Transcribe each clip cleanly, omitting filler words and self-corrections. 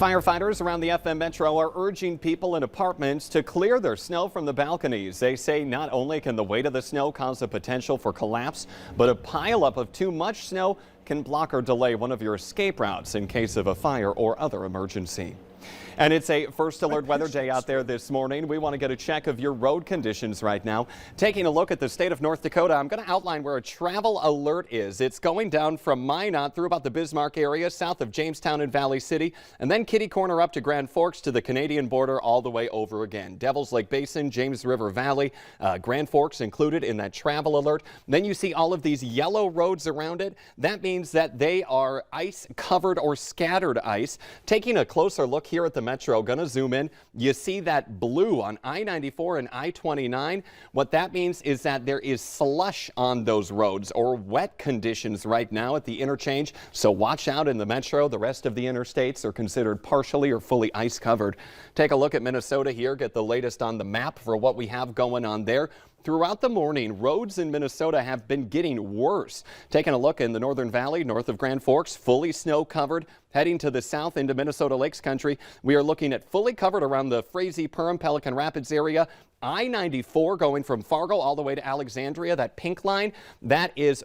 Firefighters around the FM Metro are urging people in apartments to clear their snow from the balconies. They say not only can the weight of the snow cause a potential for collapse, but a pileup of too much snow can block or delay one of your escape routes in case of a fire or other emergency. And it's a first alert weather day out there this morning. We want to get a check of your road conditions right now. Taking a look at the state of North Dakota, I'm going to outline where a travel alert is. It's going down from Minot through about the Bismarck area, south of Jamestown and Valley City, and then Kitty Corner up to Grand Forks to the Canadian border all the way over again. Devils Lake Basin, James River Valley, Grand Forks included in that travel alert. Then you see all of these yellow roads around it. That means that they are ice covered or scattered ice. Taking a closer look here at the Metro, gonna zoom in. You see that blue on I-94 and I-29. What that means is that there is slush on those roads or wet conditions right now at the interchange. So watch out in the Metro. The rest of the interstates are considered partially or fully ice covered. Take a look at Minnesota here. Get the latest on the map for what we have going on there. Throughout the morning, roads in Minnesota have been getting worse. Taking a look in the Northern Valley, north of Grand Forks, fully snow covered. Heading to the south into Minnesota Lakes Country, we are looking at fully covered around the Frazee, Perham, Pelican Rapids area. I-94 going from Fargo all the way to Alexandria, that pink line, that is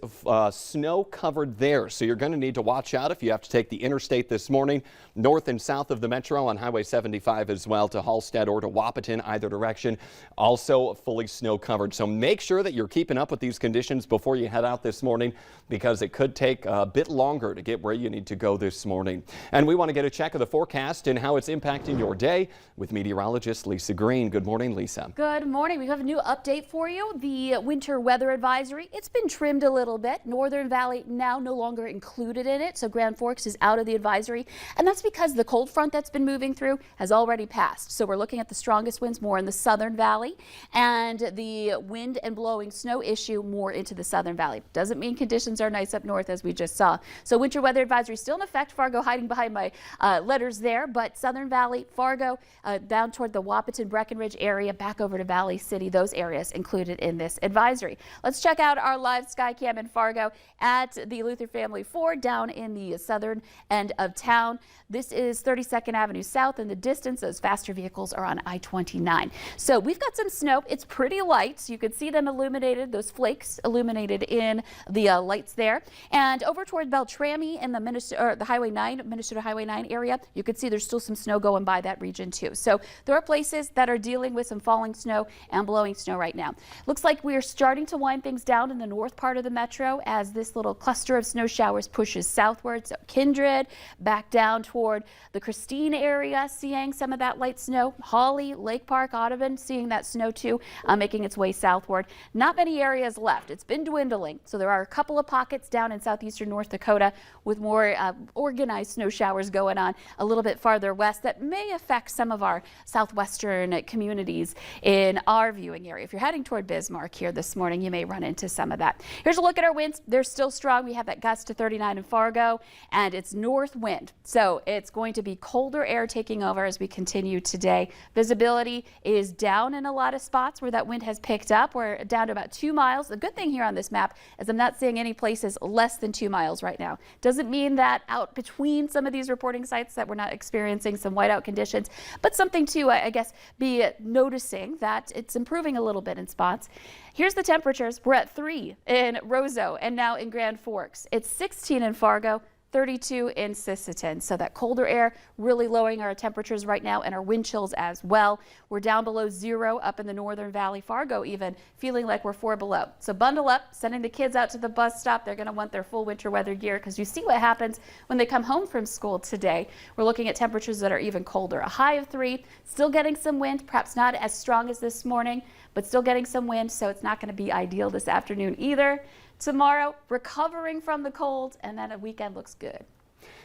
snow covered there. So you're going to need to watch out if you have to take the interstate this morning, north and south of the Metro on Highway 75 as well to Halstead or to Wahpeton, either direction, also fully snow covered. So make sure that you're keeping up with these conditions before you head out this morning, because it could take a bit longer to get where you need to go this morning. And we want to get a check of the forecast and how it's impacting your day with meteorologist Lisa Green. Good morning, Lisa. Good morning. We have a new update for you. The winter weather advisory, it's been trimmed a little bit. Northern Valley now no longer included in it, so Grand Forks is out of the advisory. And that's because the cold front that's been moving through has already passed. So we're looking at the strongest winds more in the Southern Valley, and the wind and blowing snow issue more into the Southern Valley. Doesn't mean conditions are nice up north, as we just saw. So winter weather advisory still in effect. Fargo hiding behind my letters there, but Southern Valley, Fargo, down toward the Wahpeton, Breckenridge area, back over to Valley City, those areas included in this advisory. Let's check out our live sky cam in Fargo at the Luther Family Ford down in the southern end of town. This is 32nd Avenue South. In the distance, those faster vehicles are on I-29. So we've got some snow. It's pretty light. You can see them illuminated, those flakes illuminated in the lights there. And over toward Beltrami in the Minnesota Highway 9 area, you can see there's still some snow going by that region too. So there are places that are dealing with some falling snow and blowing snow right now. Looks like we are starting to wind things down in the north part of the Metro as this little cluster of snow showers pushes southward. So Kindred, back down toward the Christine area, seeing some of that light snow. Hawley, Lake Park, Audubon, seeing that snow too, making its way southward. Not many areas left. It's been dwindling. So there are a couple of pockets down in southeastern North Dakota with more organized snow showers going on a little bit farther west that may affect some of our southwestern communities in our viewing area. If you're heading toward Bismarck here this morning, you may run into some of that. Here's a look at our winds. They're still strong. We have that gust to 39 in Fargo, and it's north wind. So it's going to be colder air taking over as we continue today. Visibility is down in a lot of spots where that wind has picked up. We're down to about 2 miles. The good thing here on this map is I'm not seeing any places less than 2 miles right now. Doesn't mean that out between some of these reporting sites that we're not experiencing some whiteout conditions, but something to, I guess, be noticing that it's improving a little bit in spots. Here's the temperatures. We're at 3 in Roseau and now in Grand Forks. It's 16 in Fargo, 32 in Sisseton. So that colder air really lowering our temperatures right now and our wind chills as well. We're down below 0 up in the Northern Valley, Fargo even, feeling like we're 4 below. So bundle up, sending the kids out to the bus stop. They're going to want their full winter weather gear because you see what happens when they come home from school today. We're looking at temperatures that are even colder. A high of 3, still getting some wind, perhaps not as strong as this morning, but still getting some wind, so it's not going to be ideal this afternoon either. Tomorrow, recovering from the cold, and then a weekend looks good.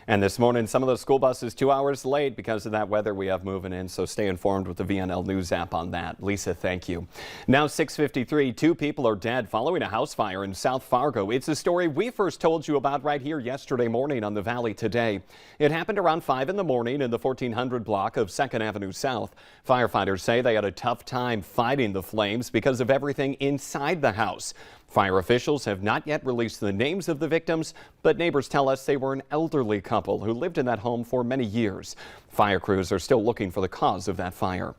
And this morning, some of the school buses 2 hours late because of that weather we have moving in. So stay informed with the VNL News app on that. Lisa, thank you. Now 6:53, 2 people are dead following a house fire in South Fargo. It's a story we first told you about right here yesterday morning on the Valley Today. It happened around 5 in the morning in the 1400 block of 2nd Avenue South. Firefighters say they had a tough time fighting the flames because of everything inside the house. Fire officials have not yet released the names of the victims, but neighbors tell us they were an elderly couple who lived in that home for many years. Fire crews are still looking for the cause of that fire.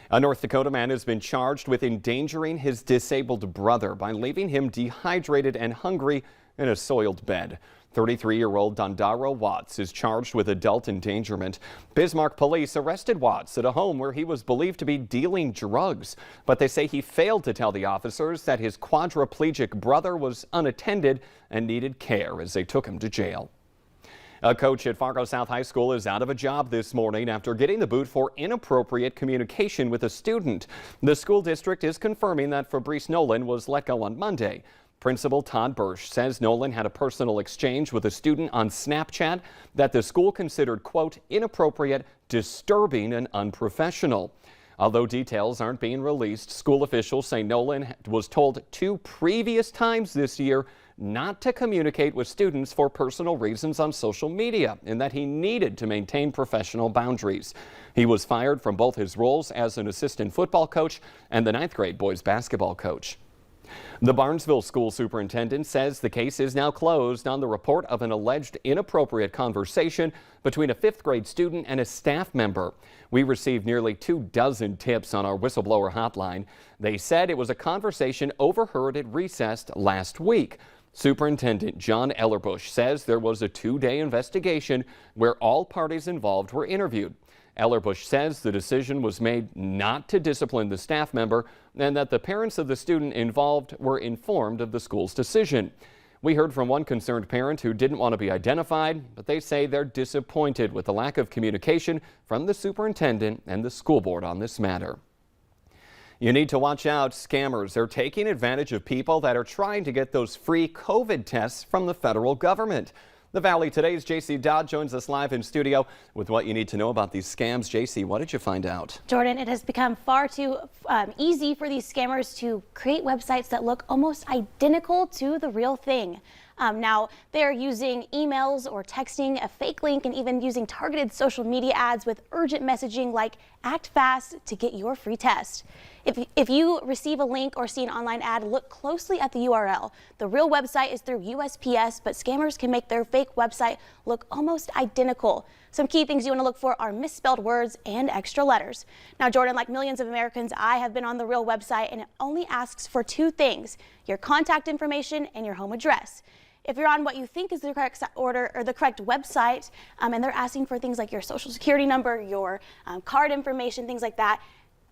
A North Dakota man has been charged with endangering his disabled brother by leaving him dehydrated and hungry in a soiled bed. 33-year-old Dondaro Watts is charged with adult endangerment. Bismarck police arrested Watts at a home where he was believed to be dealing drugs, but they say he failed to tell the officers that his quadriplegic brother was unattended and needed care as they took him to jail. A coach at Fargo South High School is out of a job this morning after getting the boot for inappropriate communication with a student. The school district is confirming that Fabrice Nolan was let go on Monday. Principal Todd Bursch says Nolan had a personal exchange with a student on Snapchat that the school considered, quote, inappropriate, disturbing, and unprofessional. Although details aren't being released, school officials say Nolan was told 2 previous times this year not to communicate with students for personal reasons on social media and that he needed to maintain professional boundaries. He was fired from both his roles as an assistant football coach and the 9th grade boys basketball coach. The Barnesville school superintendent says the case is now closed on the report of an alleged inappropriate conversation between a 5th grade student and a staff member. We received nearly 24 tips on our whistleblower hotline. They said it was a conversation overheard at recess last week. Superintendent John Ellerbush says there was a 2-day investigation where all parties involved were interviewed. Ellerbush says the decision was made not to discipline the staff member and that the parents of the student involved were informed of the school's decision. We heard from one concerned parent who didn't want to be identified, but they say they're disappointed with the lack of communication from the superintendent and the school board on this matter. You need to watch out. Scammers are taking advantage of people that are trying to get those free COVID tests from the federal government. The Valley Today's J.C. Dodd joins us live in studio with what you need to know about these scams. J.C., what did you find out? Jordan, it has become far too easy for these scammers to create websites that look almost identical to the real thing. Now, they're using emails or texting a fake link and even using targeted social media ads with urgent messaging like act fast to get your free test. If you receive a link or see an online ad, look closely at the URL. The real website is through USPS, but scammers can make their fake website look almost identical. Some key things you want to look for are misspelled words and extra letters. Now, Jordan, like millions of Americans, I have been on the real website and it only asks for 2 things, your contact information and your home address. If you're on what you think is the correct order or the correct website, and they're asking for things like your social security number, your card information, things like that,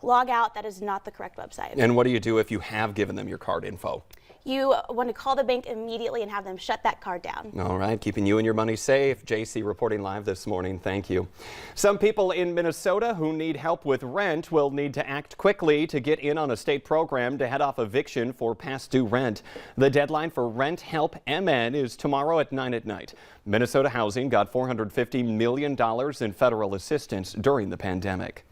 log out. That is not the correct website. And what do you do if you have given them your card info? You want to call the bank immediately and have them shut that card down. All right, keeping you and your money safe. JC reporting live this morning. Thank you. Some people in Minnesota who need help with rent will need to act quickly to get in on a state program to head off eviction for past due rent. The deadline for Rent Help MN is tomorrow at 9 at night. Minnesota Housing got $450 million in federal assistance during the pandemic.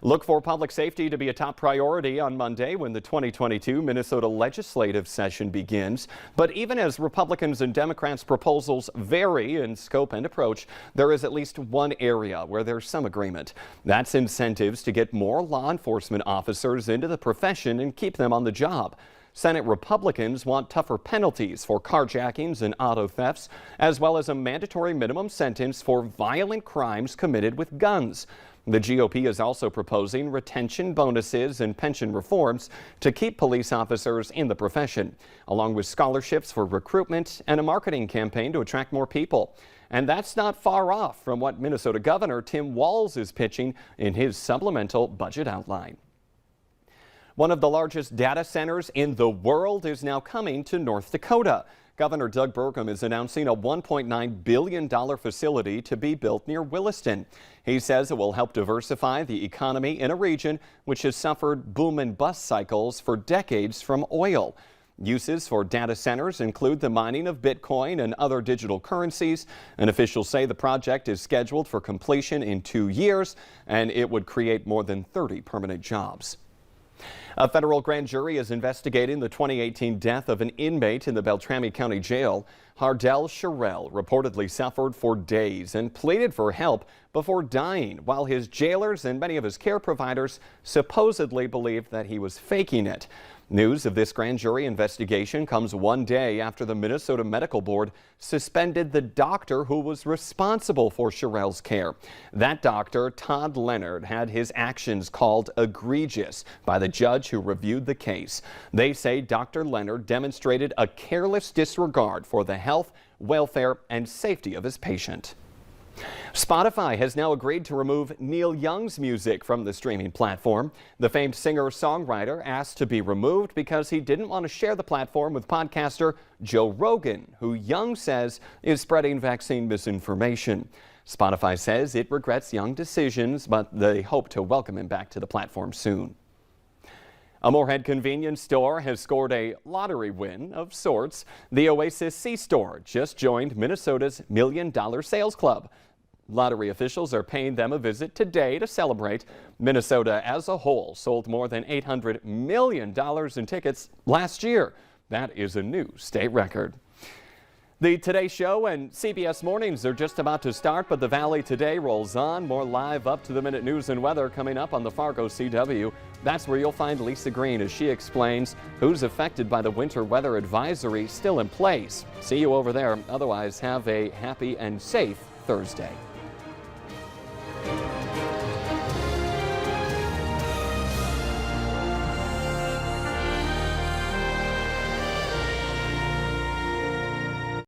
Look for public safety to be a top priority on Monday when the 2022 Minnesota legislative session begins. But even as Republicans and Democrats' proposals vary in scope and approach, there is at least one area where there's some agreement. That's incentives to get more law enforcement officers into the profession and keep them on the job. Senate Republicans want tougher penalties for carjackings and auto thefts, as well as a mandatory minimum sentence for violent crimes committed with guns. The GOP is also proposing retention bonuses and pension reforms to keep police officers in the profession, along with scholarships for recruitment and a marketing campaign to attract more people. And that's not far off from what Minnesota Governor Tim Walz is pitching in his supplemental budget outline. One of the largest data centers in the world is now coming to North Dakota. Governor Doug Burgum is announcing a $1.9 billion facility to be built near Williston. He says it will help diversify the economy in a region which has suffered boom and bust cycles for decades from oil. Uses for data centers include the mining of Bitcoin and other digital currencies, and officials say the project is scheduled for completion in 2 years, and it would create more than 30 permanent jobs. A federal grand jury is investigating the 2018 death of an inmate in the Beltrami County Jail. Hardell Sherrill reportedly suffered for days and pleaded for help before dying, while his jailers and many of his care providers supposedly believed that he was faking it. News of this grand jury investigation comes one day after the Minnesota Medical Board suspended the doctor who was responsible for Sherrill's care. That doctor, Todd Leonard, had his actions called egregious by the judge who reviewed the case. They say Dr. Leonard demonstrated a careless disregard for the health, welfare, and safety of his patient. Spotify has now agreed to remove Neil Young's music from the streaming platform. The famed singer-songwriter asked to be removed because he didn't want to share the platform with podcaster Joe Rogan, who Young says is spreading vaccine misinformation. Spotify says it regrets Young's decisions, but they hope to welcome him back to the platform soon. A Moorhead convenience store has scored a lottery win of sorts. The Oasis C-Store just joined Minnesota's $1 Million Sales Club. Lottery officials are paying them a visit today to celebrate. Minnesota as a whole sold more than $800 million in tickets last year. That is a new state record. The Today Show and CBS Mornings are just about to start, but the Valley Today rolls on. More live up-to-the-minute news and weather coming up on the Fargo CW. That's where you'll find Lisa Green as she explains who's affected by the winter weather advisory still in place. See you over there. Otherwise, have a happy and safe Thursday.